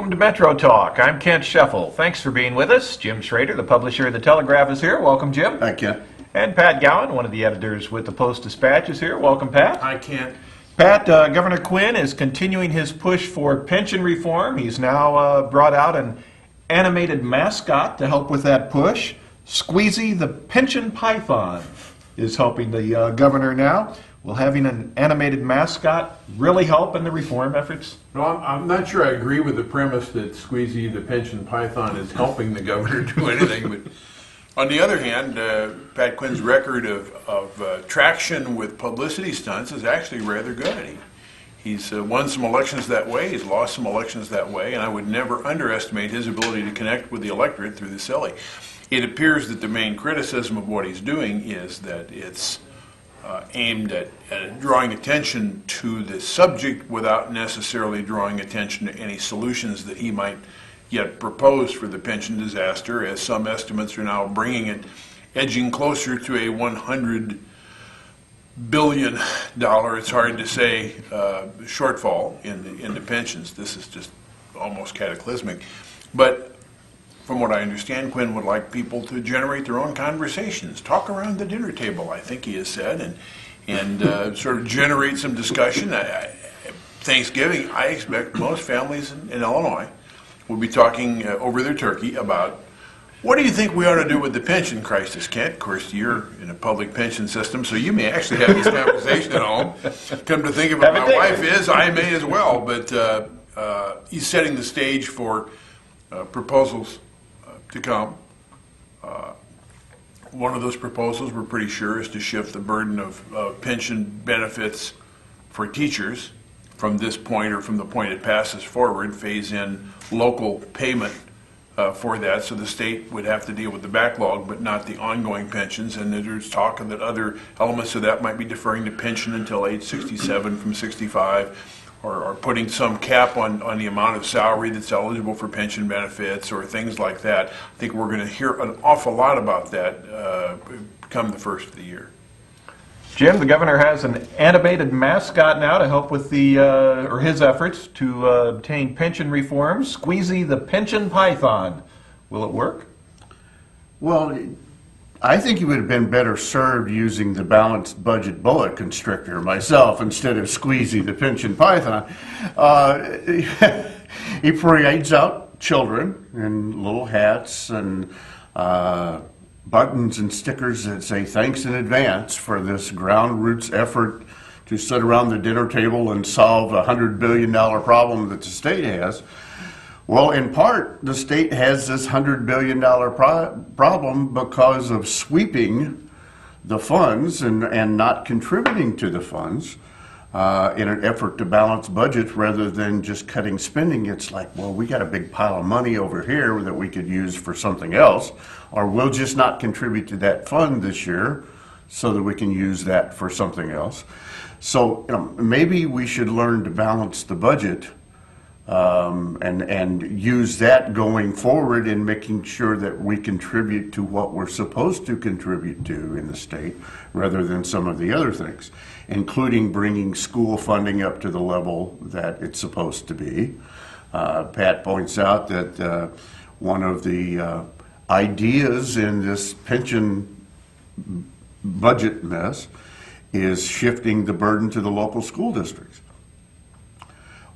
Welcome to Metro Talk. I'm Kent Scheffel. Thanks for being with us. Jim Schrader, the publisher of the Telegraph, is here. Welcome, Jim. Hi, Kent. And Pat Gowan, one of the editors with the Post-Dispatch, is here. Welcome, Pat. Hi, Kent. Pat, Governor Quinn is continuing his push for pension reform. He's now brought out an animated mascot to help with that push. Squeezy the pension python is helping the governor now. Will having an animated mascot really help in the reform efforts? No, I'm not sure I agree with the premise that Squeezy the pension python is helping the governor do anything. But on the other hand, Pat Quinn's record of traction with publicity stunts is actually rather good. He's won some elections that way, he's lost some elections that way, and I would never underestimate his ability to connect with the electorate through the silly. It appears that the main criticism of what he's doing is that it's aimed at drawing attention to the subject without necessarily drawing attention to any solutions that he might yet propose for the pension disaster, as some estimates are now bringing it edging closer to a $100 billion, it's hard to say, shortfall in the pensions. This is just almost cataclysmic. But from what I understand, Quinn would like people to generate their own conversations, talk around the dinner table, I think he has said, and sort of generate some discussion. Thanksgiving, I expect most families in Illinois will be talking over their turkey about what do you think we ought to do with the pension crisis, Kent? Of course, you're in a public pension system, so you may actually have this conversation at home. Come to think of it, my wife is, I may as well, but he's setting the stage for proposals to come. One of those proposals, we're pretty sure, is to shift the burden of pension benefits for teachers from this point, or from the point it passes forward, phase in local payment for that, so the state would have to deal with the backlog but not the ongoing pensions. And there's talk that other elements of that might be deferring the pension until age 67 from 65, or putting some cap on the amount of salary that's eligible for pension benefits, or things like that. I think we're going to hear an awful lot about that come the first of the year. Jim, the governor has an animated mascot now to help with his efforts to obtain pension reform. Squeezy the pension python. Will it work? Well, I think you would have been better served using the balanced budget boa constrictor myself instead of Squeezy the pension python. He parades out children in little hats and buttons and stickers that say thanks in advance for this ground roots effort to sit around the dinner table and solve a $100 billion problem that the state has. Well, in part, the state has this $100 billion problem because of sweeping the funds and not contributing to the funds in an effort to balance budgets rather than just cutting spending. It's like, well, we got a big pile of money over here that we could use for something else, or we'll just not contribute to that fund this year so that we can use that for something else. So maybe we should learn to balance the budget and use that going forward in making sure that we contribute to what we're supposed to contribute to in the state rather than some of the other things, including bringing school funding up to the level that it's supposed to be. Pat points out that one of the ideas in this pension budget mess is shifting the burden to the local school districts.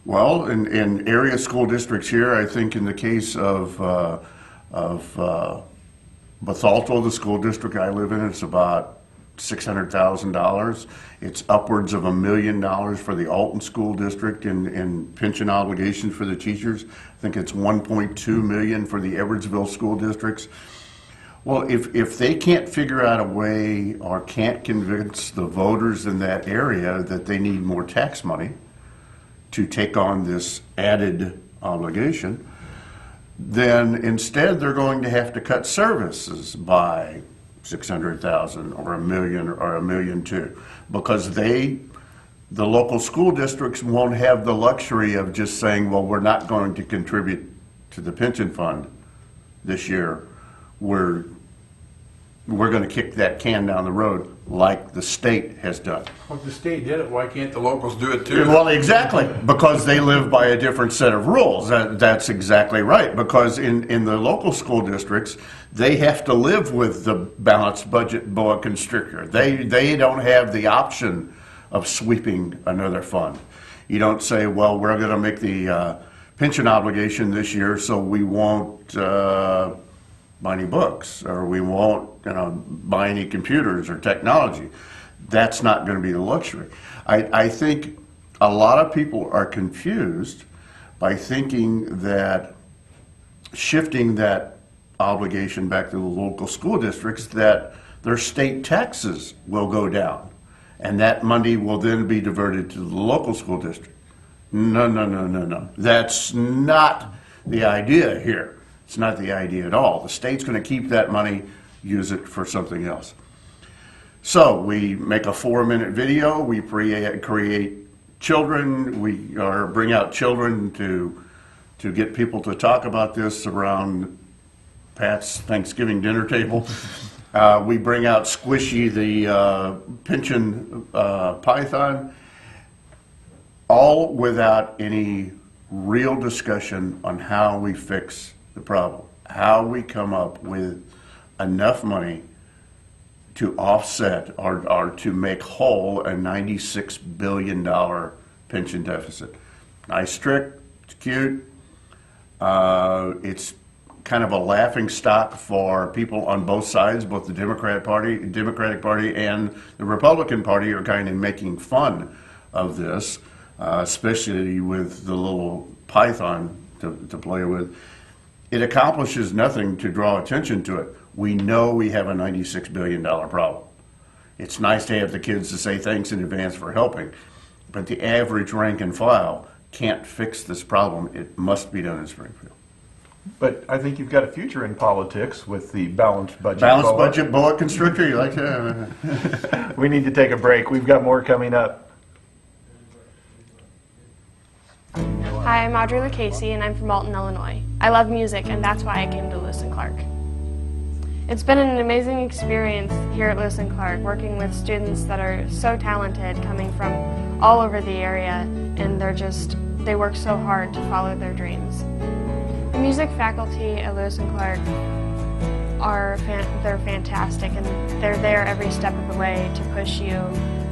Well, in area school districts here, I think in the case of Bethalto, the school district I live in, it's about $600,000. It's upwards of $1 million for the Alton School District in pension obligations for the teachers. I think it's $1.2 million for the Edwardsville school districts. Well, if they can't figure out a way or can't convince the voters in that area that they need more tax money to take on this added obligation, then instead they're going to have to cut services by $600,000 or $1 million or $1.2 million, because the local school districts won't have the luxury of just saying, well, we're not going to contribute to the pension fund this year. We're we're going to kick that can down the road like the state has done. Well, if the state did it, why can't the locals do it too? Well, exactly, because they live by a different set of rules. That's exactly right, because in the local school districts, they have to live with the balanced budget boa constrictor. They don't have the option of sweeping another fund. You don't say, well, we're going to make the pension obligation this year, so we won't buy any books, or we won't buy any computers or technology. That's not going to be the luxury. I think a lot of people are confused by thinking that shifting that obligation back to the local school districts, that their state taxes will go down, and that money will then be diverted to the local school district. No, no, no, no, no. That's not the idea here. It's not the idea at all. The state's going to keep that money, use it for something else. So we make a 4-minute video. We create children. We bring out children to get people to talk about this around Pat's Thanksgiving dinner table. We bring out Squishy, the pension python, all without any real discussion on how we fix the problem, how we come up with enough money to offset or to make whole a $96 billion pension deficit. Nice trick, it's cute. It's kind of a laughing stock for people on both sides, both the Democratic Party and the Republican Party are kind of making fun of this, especially with the little python to play with. It accomplishes nothing to draw attention to it. We know we have a $96 billion problem. It's nice to have the kids to say thanks in advance for helping, but the average rank and file can't fix this problem. It must be done in Springfield. But I think you've got a future in politics with the balanced budget. Balanced budget boa constrictor, you like that? We need to take a break. We've got more coming up. Hi, I'm Audrey Lucchese, and I'm from Alton, Illinois. I love music, and that's why I came to Lewis & Clark. It's been an amazing experience here at Lewis & Clark, working with students that are so talented, coming from all over the area, and they work so hard to follow their dreams. The music faculty at Lewis & Clark they're fantastic, and they're there every step of the way to push you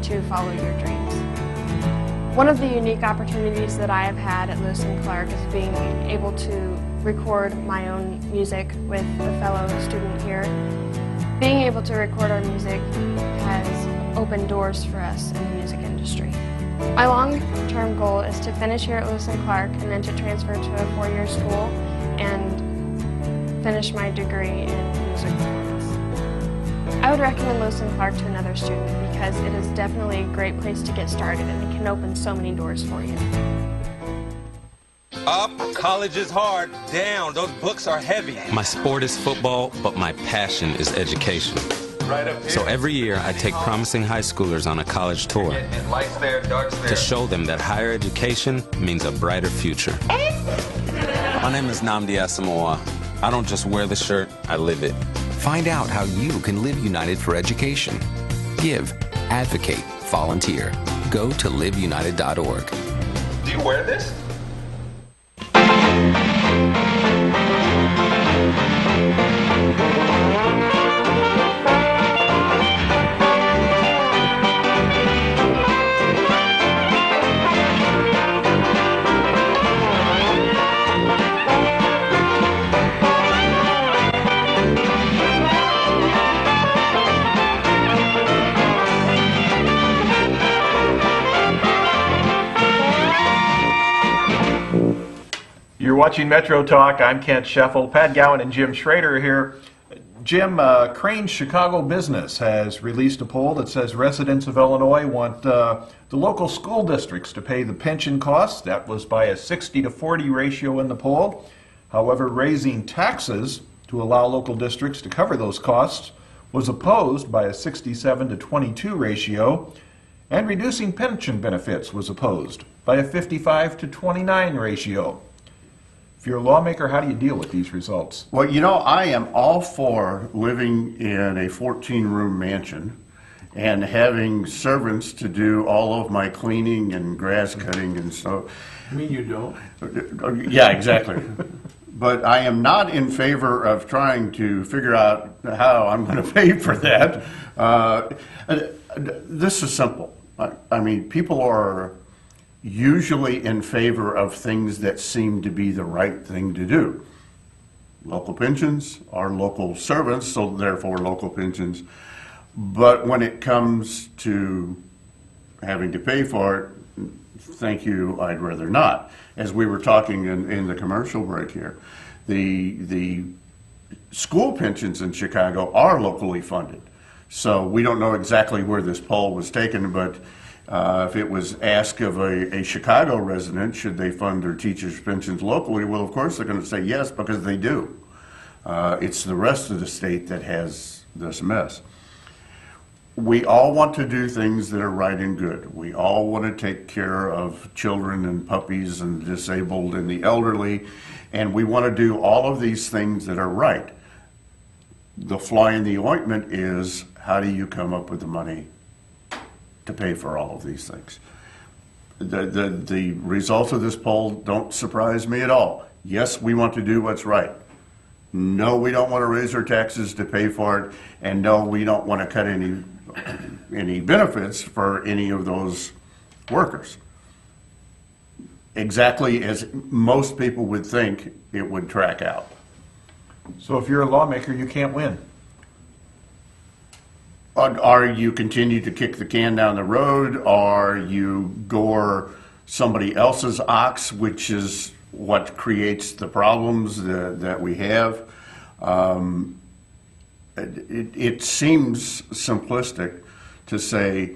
to follow your dreams. One of the unique opportunities that I have had at Lewis & Clark is being able to record my own music with a fellow student here. Being able to record our music has opened doors for us in the music industry. My long-term goal is to finish here at Lewis & Clark and then to transfer to a 4-year school and finish my degree in music performance. I would recommend Lewis & Clark to another student because it is definitely a great place to get started and it can open so many doors for you. Up, college is hard. Down, those books are heavy. My sport is football, but my passion is education. Right up here. So every year I take promising high schoolers on a college tour And lights there, darks there. to show them that higher education means a brighter future. My name is Nnamdi Asamoah. I don't just wear the shirt, I live it. Find out how you can live united for education. Give, advocate, volunteer. Go to liveunited.org. Do you wear this? You're watching Metro Talk. I'm Kent Scheffel. Pat Gowan and Jim Schrader are here. Jim, Crane's Chicago Business has released a poll that says residents of Illinois want the local school districts to pay the pension costs. That was by a 60-40 ratio in the poll. However, raising taxes to allow local districts to cover those costs was opposed by a 67-22 ratio, and reducing pension benefits was opposed by a 55-29 ratio. If you're a lawmaker, how do you deal with these results? Well, I am all for living in a 14-room mansion and having servants to do all of my cleaning and grass cutting and so. I mean, you don't. Yeah, exactly. But I am not in favor of trying to figure out how I'm going to pay for that. This is simple. I mean, people are usually in favor of things that seem to be the right thing to do. Local pensions are local servants, so therefore local pensions. But when it comes to having to pay for it, thank you, I'd rather not. As we were talking in the commercial break here, the school pensions in Chicago are locally funded. So we don't know exactly where this poll was taken, but if it was asked of a Chicago resident, should they fund their teachers' pensions locally? Well, of course they're going to say yes, because they do. It's the rest of the state that has this mess. We all want to do things that are right and good. We all want to take care of children and puppies and disabled and the elderly, and we want to do all of these things that are right. The fly in the ointment is, how do you come up with the money to pay for all of these things? The results of this poll don't surprise me at all. Yes, we want to do what's right. No, we don't want to raise our taxes to pay for it, and no, we don't want to cut any benefits for any of those workers. Exactly as most people would think it would track out. So if you're a lawmaker, you can't win. Or you continue to kick the can down the road, or you gore somebody else's ox, which is what creates the problems that we have. It seems simplistic to say,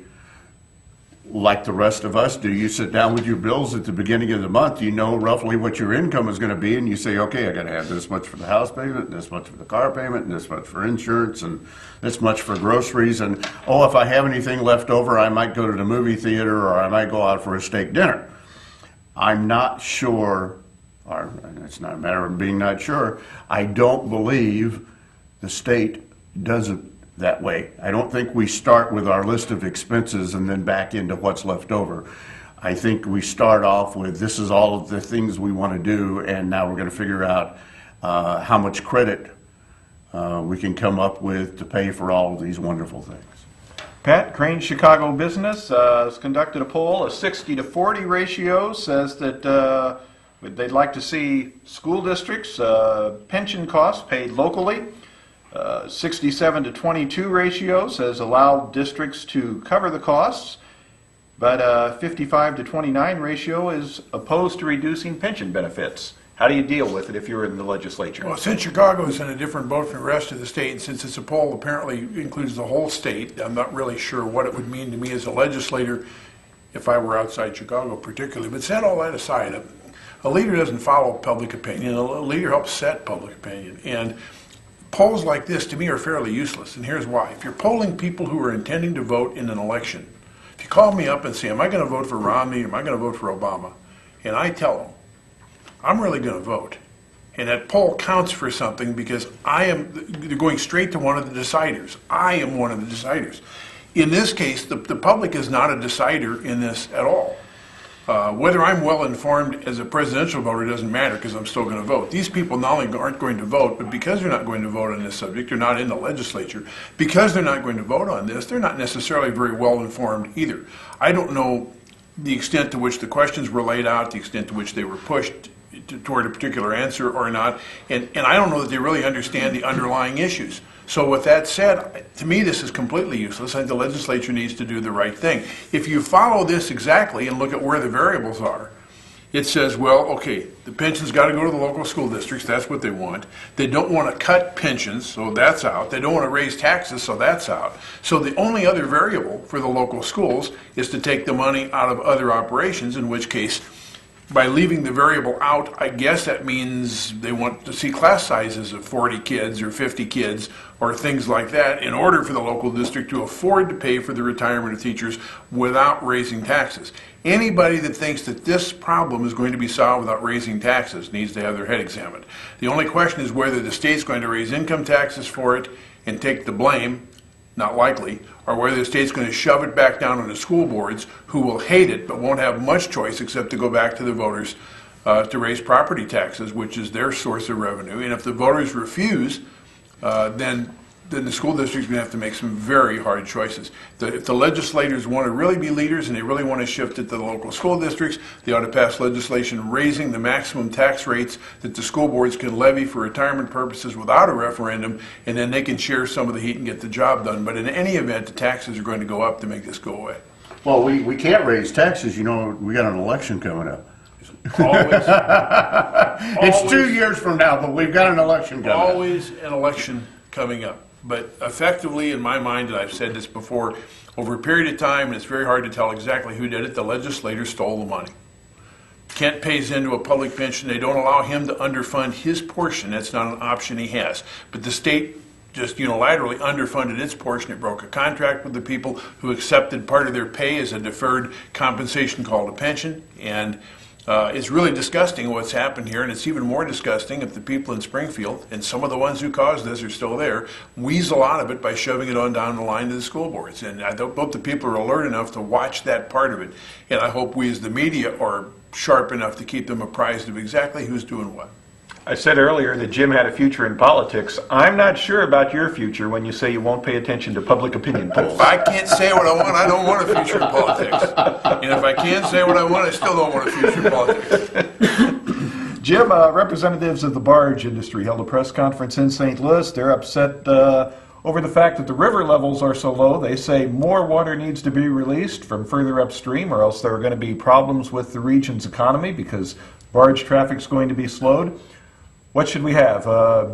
like the rest of us do, you sit down with your bills at the beginning of the month, you know roughly what your income is going to be, and you say, okay, I got to have this much for the house payment, and this much for the car payment, and this much for insurance, and this much for groceries, and oh, if I have anything left over, I might go to the movie theater, or I might go out for a steak dinner. I'm not sure, or it's not a matter of being not sure, I don't believe the state does it that way. I don't think we start with our list of expenses and then back into what's left over. I think we start off with, this is all of the things we want to do, and now we're going to figure out how much credit we can come up with to pay for all of these wonderful things. Pat, Crane Chicago Business has conducted a poll. A 60-40 ratio says that they'd like to see school districts pension costs paid locally. 67-22 ratio says allow districts to cover the costs, but 55-29 ratio is opposed to reducing pension benefits. How do you deal with it if you're in the legislature? Well, since Chicago is in a different boat from the rest of the state, and since it's a poll apparently includes the whole state, I'm not really sure what it would mean to me as a legislator if I were outside Chicago particularly. But set all that aside, a leader doesn't follow public opinion. A leader helps set public opinion. And polls like this, to me, are fairly useless, and here's why. If you're polling people who are intending to vote in an election, if you call me up and say, am I going to vote for Romney or am I going to vote for Obama? And I tell them, I'm really going to vote. And that poll counts for something because they're going straight to one of the deciders. I am one of the deciders. In this case, the public is not a decider in this at all. Whether I'm well informed as a presidential voter doesn't matter because I'm still going to vote. These people not only aren't going to vote, but because they're not going to vote on this subject, they're not in the legislature. Because they're not going to vote on this, they're not necessarily very well informed either. I don't know the extent to which the questions were laid out, the extent to which they were pushed toward a particular answer or not, and I don't know that they really understand the underlying issues. So with that said, to me this is completely useless. I think the legislature needs to do the right thing. If you follow this exactly and look at where the variables are, it says, well, okay, the pensions got to go to the local school districts, that's what they want. They don't want to cut pensions, so that's out. They don't want to raise taxes, so that's out. So the only other variable for the local schools is to take the money out of other operations, in which case by leaving the variable out, I guess that means they want to see class sizes of 40 kids or 50 kids or things like that in order for the local district to afford to pay for the retirement of teachers without raising taxes. Anybody that thinks that this problem is going to be solved without raising taxes needs to have their head examined. The only question is whether the state's going to raise income taxes for it and take the blame, not likely, or whether the state's going to shove it back down on the school boards, who will hate it but won't have much choice except to go back to the voters to raise property taxes, which is their source of revenue. And if the voters refuse, then the school district's going to have to make some very hard choices. If the legislators want to really be leaders and they really want to shift it to the local school districts, they ought to pass legislation raising the maximum tax rates that the school boards can levy for retirement purposes without a referendum, and then they can share some of the heat and get the job done. But in any event, the taxes are going to go up to make this go away. Well, we can't raise taxes. You know, we got an election coming up. Always, It's 2 years from now, but we've got an election coming up. always an election coming up. But effectively, in my mind, and I've said this before, over a period of time, and it's very hard to tell exactly who did it, the legislators stole the money. Kent pays into a public pension. They don't allow him to underfund his portion. That's not an option he has. But the state just unilaterally underfunded its portion. It broke a contract with the people who accepted part of their pay as a deferred compensation called a pension. And it's really disgusting what's happened here, and it's even more disgusting if the people in Springfield, and some of the ones who caused this are still there, weasel out of it by shoving it on down the line to the school boards. And I hope the people are alert enough to watch that part of it. And I hope we as the media are sharp enough to keep them apprised of exactly who's doing what. I said earlier that Jim had a future in politics. I'm not sure about your future when you say you won't pay attention to public opinion polls. If I can't say what I want, I don't want a future in politics. And if I can't say what I want, I still don't want a future in politics. Jim, representatives of the barge industry held a press conference in St. Louis. They're upset over the fact that the river levels are so low. They say more water needs to be released from further upstream, or else there are going to be problems with the region's economy because barge traffic's going to be slowed. What should we have?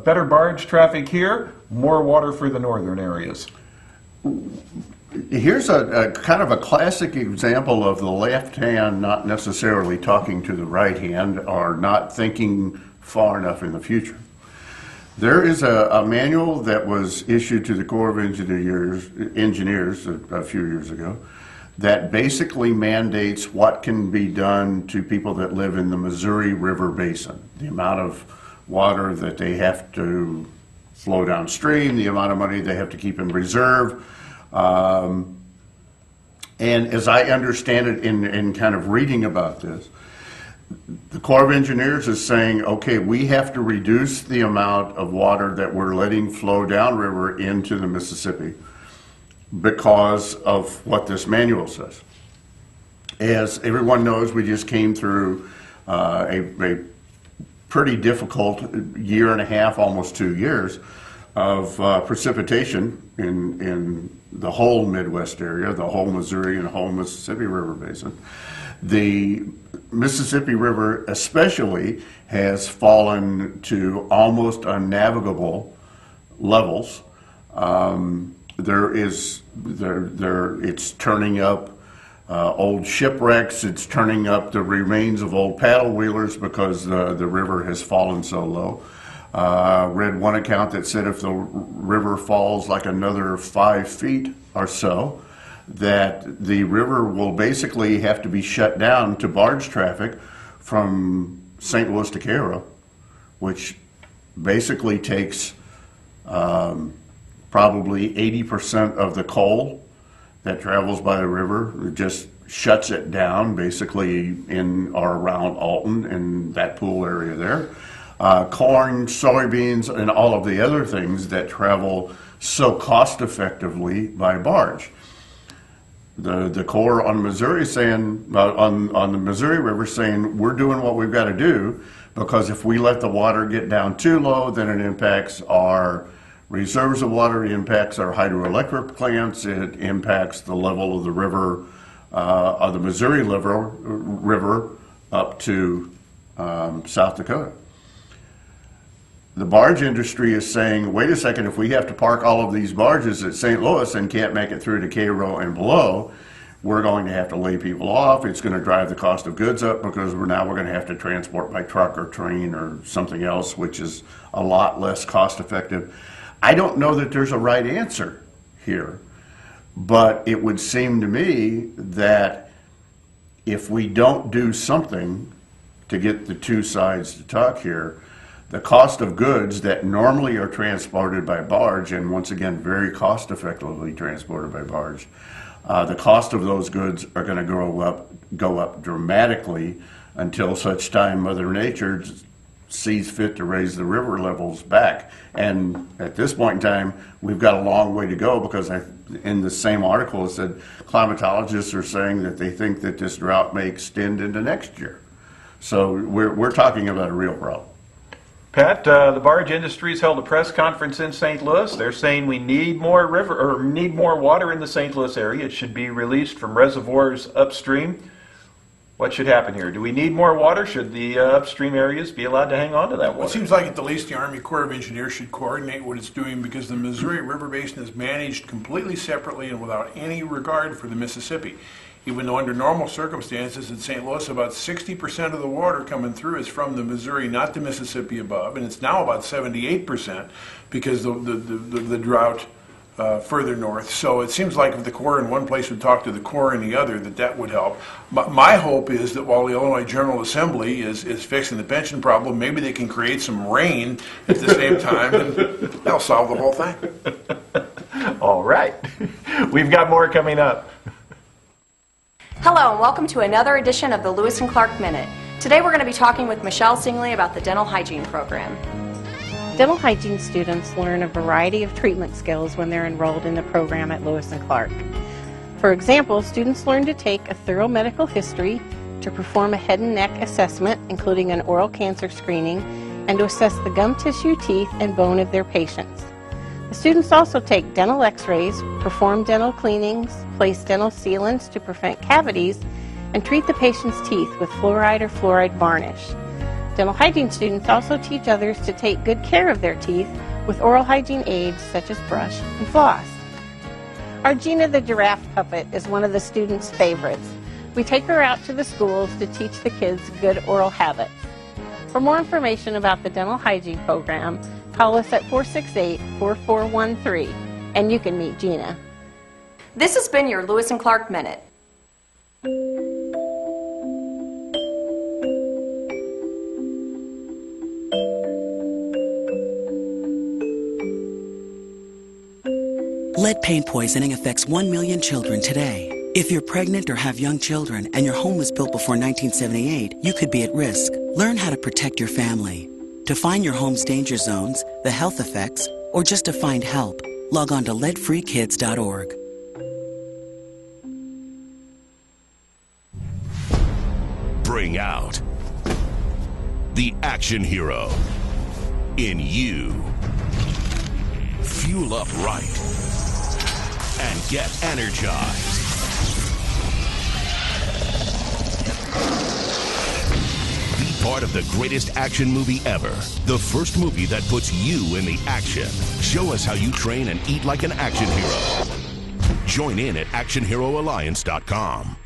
Better barge traffic here, more water for the northern areas. Here's a kind of a classic example of the left hand not necessarily talking to the right hand or not thinking far enough in the future. There is a manual that was issued to the Corps of Engineers a few years ago that basically mandates what can be done to people that live in the Missouri River Basin. The amount of water that they have to flow downstream, the amount of money they have to keep in reserve. And as I understand it in kind of reading about this, the Corps of Engineers is saying, okay, we have to reduce the amount of water that we're letting flow downriver into the Mississippi because of what this manual says. As everyone knows, we just came through a pretty difficult year and a half, almost 2 years, of precipitation in the whole Midwest area, the whole Missouri and the whole Mississippi River Basin. The Mississippi River especially has fallen to almost unnavigable levels. It's turning up old shipwrecks. It's turning up the remains of old paddle wheelers because the river has fallen so low. Read one account that said if the river falls like another 5 feet or so, that the river will basically have to be shut down to barge traffic from St. Louis to Cairo, which basically takes probably 80% of the coal that travels by the river. It just shuts it down basically in or around Alton and that pool area there. Corn, soybeans, and all of the other things that travel so cost effectively by barge. The Corps on Missouri saying on the Missouri River saying we're doing what we've got to do because if we let the water get down too low, then it impacts our reserves of water, it impacts our hydroelectric plants, it impacts the level of the river, of the Missouri River up to South Dakota. The barge industry is saying, wait a second, if we have to park all of these barges at St. Louis and can't make it through to Cairo and below, we're going to have to lay people off. It's going to drive the cost of goods up because we're going to have to transport by truck or train or something else, which is a lot less cost effective. I don't know that there's a right answer here, but it would seem to me that if we don't do something to get the two sides to talk here, the cost of goods that normally are transported by barge, and once again, very cost effectively transported by barge, the cost of those goods are going to go up dramatically until such time Mother Nature sees fit to raise the river levels back. And at this point in time, we've got a long way to go, because in the same article it said climatologists are saying that they think that this drought may extend into next year. So we're talking about a real problem. Pat, the barge industry's held a press conference in St. Louis. They're saying we need more water in the St. Louis area. It should be released from reservoirs upstream. What should happen here? Do we need more water? Should the upstream areas be allowed to hang on to that water? Well, it seems like at the least the Army Corps of Engineers should coordinate what it's doing, because the Missouri River Basin is managed completely separately and without any regard for the Mississippi. Even though under normal circumstances in St. Louis about 60% of the water coming through is from the Missouri, not the Mississippi above, and it's now about 78% because the drought further north. So it seems like if the Corps in one place would talk to the Corps in the other, that would help. My hope is that while the Illinois General Assembly is fixing the pension problem, maybe they can create some rain at the same time, and they'll solve the whole thing. All right. We've got more coming up. Hello and welcome to another edition of the Lewis and Clark Minute. Today we're going to be talking with Michelle Singley about the dental hygiene program. Dental hygiene students learn a variety of treatment skills when they're enrolled in the program at Lewis and Clark. For example, students learn to take a thorough medical history, to perform a head and neck assessment, including an oral cancer screening, and to assess the gum tissue, teeth, and bone of their patients. The students also take dental x-rays, perform dental cleanings, place dental sealants to prevent cavities, and treat the patient's teeth with fluoride or fluoride varnish. Dental hygiene students also teach others to take good care of their teeth with oral hygiene aids such as brush and floss. Our Gina the giraffe puppet is one of the students' favorites. We take her out to the schools to teach the kids good oral habits. For more information about the dental hygiene program, call us at 468-4413 and you can meet Gina. This has been your Lewis and Clark Minute. Lead paint poisoning affects 1 million children today. If you're pregnant or have young children and your home was built before 1978, you could be at risk. Learn how to protect your family. To find your home's danger zones, the health effects, or just to find help, log on to leadfreekids.org. Bring out the action hero in you. Fuel up right and get energized. Be part of the greatest action movie ever. The first movie that puts you in the action. Show us how you train and eat like an action hero. Join in at actionheroalliance.com.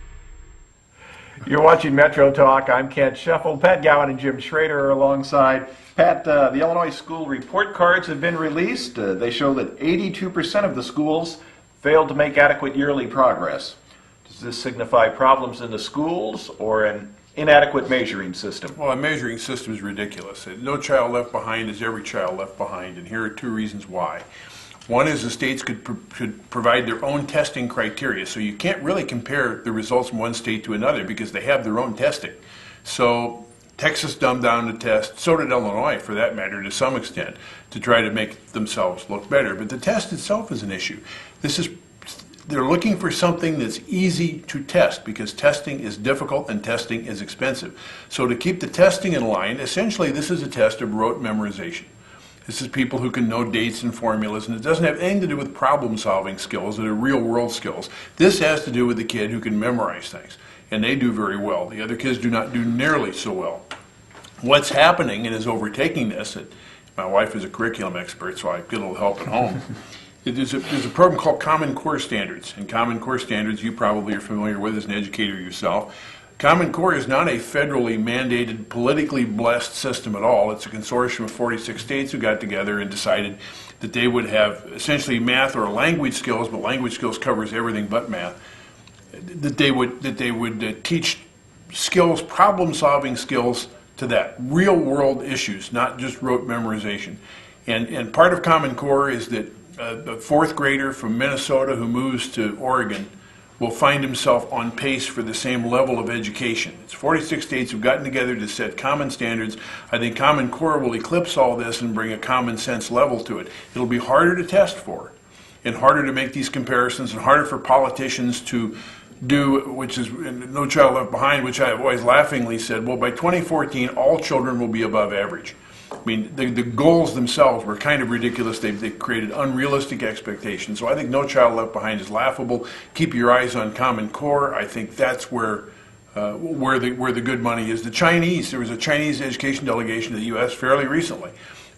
You're watching Metro Talk. I'm Kent Sheffel. Pat Gowan and Jim Schrader are alongside. Pat, the Illinois school report cards have been released. They show that 82% of the schools failed to make adequate yearly progress. Does this signify problems in the schools or an inadequate measuring system? Well, a measuring system is ridiculous. No child left behind is every child left behind, and here are two reasons why. One is the states could provide their own testing criteria, so you can't really compare the results from one state to another because they have their own testing. So Texas dumbed down the test, so did Illinois for that matter to some extent, to try to make themselves look better. But the test itself is an issue. They're looking for something that's easy to test because testing is difficult and testing is expensive. So to keep the testing in line, essentially this is a test of rote memorization. This is people who can know dates and formulas, and it doesn't have anything to do with problem-solving skills that are real-world skills. This has to do with the kid who can memorize things, and they do very well. The other kids do not do nearly so well. What's happening and is overtaking this, and my wife is a curriculum expert, so I get a little help at home, There's a program called Common Core Standards, and Common Core Standards you probably are familiar with as an educator yourself. Common Core is not a federally mandated, politically blessed system at all. It's a consortium of 46 states who got together and decided that they would have essentially math or language skills, but language skills covers everything but math. That they would teach skills, problem-solving skills to that, real-world issues, not just rote memorization. And part of Common Core is that a fourth grader from Minnesota who moves to Oregon will find himself on pace for the same level of education. It's 46 states who've gotten together to set common standards. I think Common Core will eclipse all this and bring a common sense level to it. It'll be harder to test for and harder to make these comparisons and harder for politicians to do, which is No Child Left Behind, which I have always laughingly said, well, by 2014, all children will be above average. I mean, the goals themselves were kind of ridiculous. They created unrealistic expectations. So I think No Child Left Behind is laughable. Keep your eyes on Common Core. I think that's where the good money is. The Chinese, there was a Chinese education delegation to the U.S. fairly recently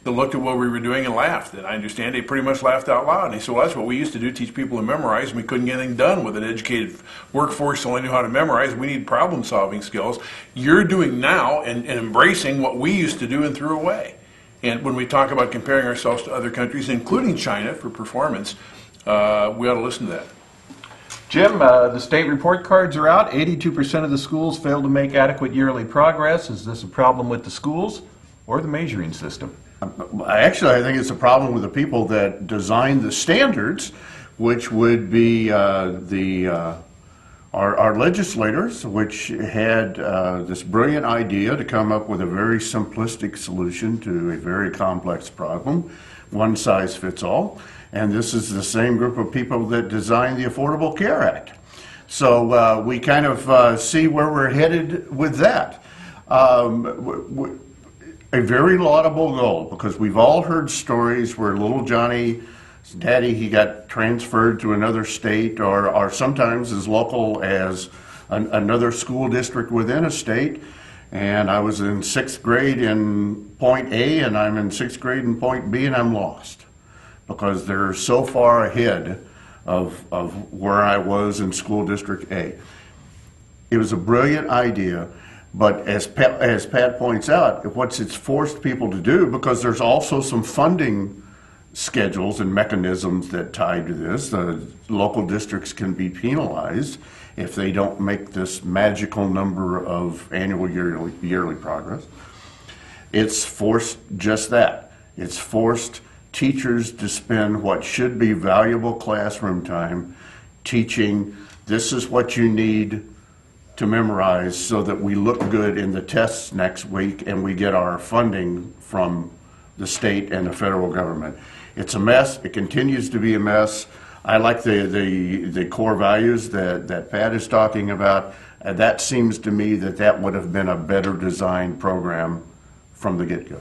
that looked at what we were doing and laughed. And I understand they pretty much laughed out loud. And they said, well, that's what we used to do, teach people to memorize, and we couldn't get anything done with an educated workforce that only knew how to memorize. We need problem-solving skills. You're doing now and embracing what we used to do and threw away. And when we talk about comparing ourselves to other countries, including China, for performance, we ought to listen to that. Jim, the state report cards are out. 82% of the schools fail to make adequate yearly progress. Is this a problem with the schools or the measuring system? Actually, I think it's a problem with the people that designed the standards, which would be our legislators, which had this brilliant idea to come up with a very simplistic solution to a very complex problem, one size fits all. And this is the same group of people that designed the Affordable Care Act. So we kind of see where we're headed with that. A very laudable goal, because we've all heard stories where little Johnny's daddy, he got transferred to another state, or sometimes as local as another school district within a state. And I was in 6th grade in point A, and I'm in 6th grade in point B, and I'm lost because they're so far ahead of where I was in school district A. It was a brilliant idea. But as Pat points out, what it's forced people to do, because there's also some funding schedules and mechanisms that tie to this. The local districts can be penalized if they don't make this magical number of annual yearly progress. It's forced just that. It's forced teachers to spend what should be valuable classroom time teaching this is what you need to memorize so that we look good in the tests next week and we get our funding from the state and the federal government. It's a mess. It continues to be a mess. I like the core values that Pat is talking about. That seems to me that would have been a better designed program from the get-go.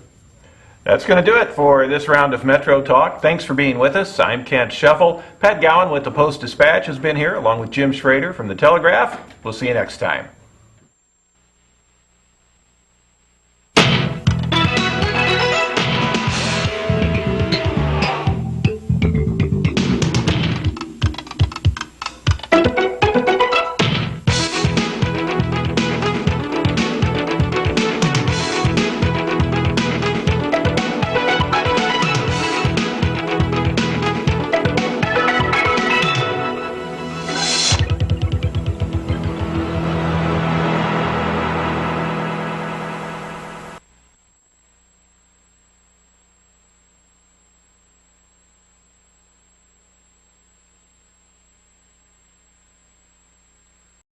That's going to do it for this round of Metro Talk. Thanks for being with us. I'm Kent Scheffel. Pat Gowan with the Post-Dispatch has been here, along with Jim Schrader from the Telegraph. We'll see you next time.